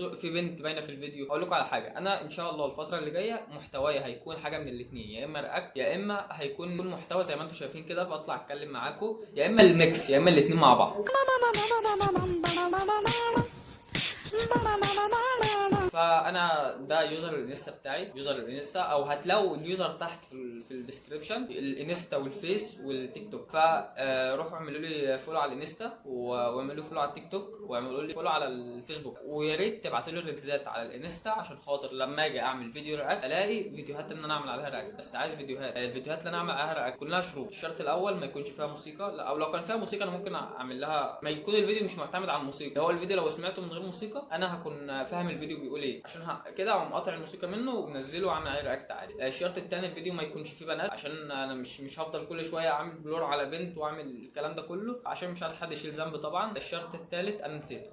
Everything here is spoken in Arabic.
في بنت باينه في الفيديو. اقول لكم على حاجه، انا ان شاء الله الفتره اللي جايه محتواي هيكون حاجه من الاثنين، يا اما رياكت يا اما هيكون محتوى زي ما انتم شايفين كده بطلع اتكلم معاكم، يا اما الميكس، يا اما الاثنين مع بعض. فانا ده يوزر الانستا بتاعي، يوزر الانستا، او هتلاقوا اليوزر تحت في الديسكربشن، الانستا والفيس والتيك توك. فروحوا اعملوا لي فولو على الانستا واعملوا لي فولو على التيك توك واعملوا لي فولو على الفيسبوك، ويا ريت تبعتوا لي ريتزات على الانستا عشان خاطر لما اجي اعمل فيديو رياكت الاقي فيديوهات ان انا اعمل عليها رياكت. بس عايز فيديوهات، الفيديوهات اللي انا اعمل عليها رياكت كلها شروط. الشرط الاول ما يكونش فيها موسيقى، لا، او لو كان فيها موسيقى انا ممكن اعمل لها، ما يكون الفيديو مش معتمد على الموسيقى. هو الفيديو لو سمعته من غير موسيقى انا هكون فاهم الفيديو بيقول ايه، عشان كده اقوم قاطع الموسيقى منه ومنزله وعامل عليه رياكت عادي. الشرط الثاني الفيديو ما يكونش فيه بنات، عشان انا مش هفضل كل شويه اعمل بلور على بنت واعمل الكلام ده كله، عشان مش عايز حد يشيل ذنب طبعا. الشرط الثالث انا نسيته.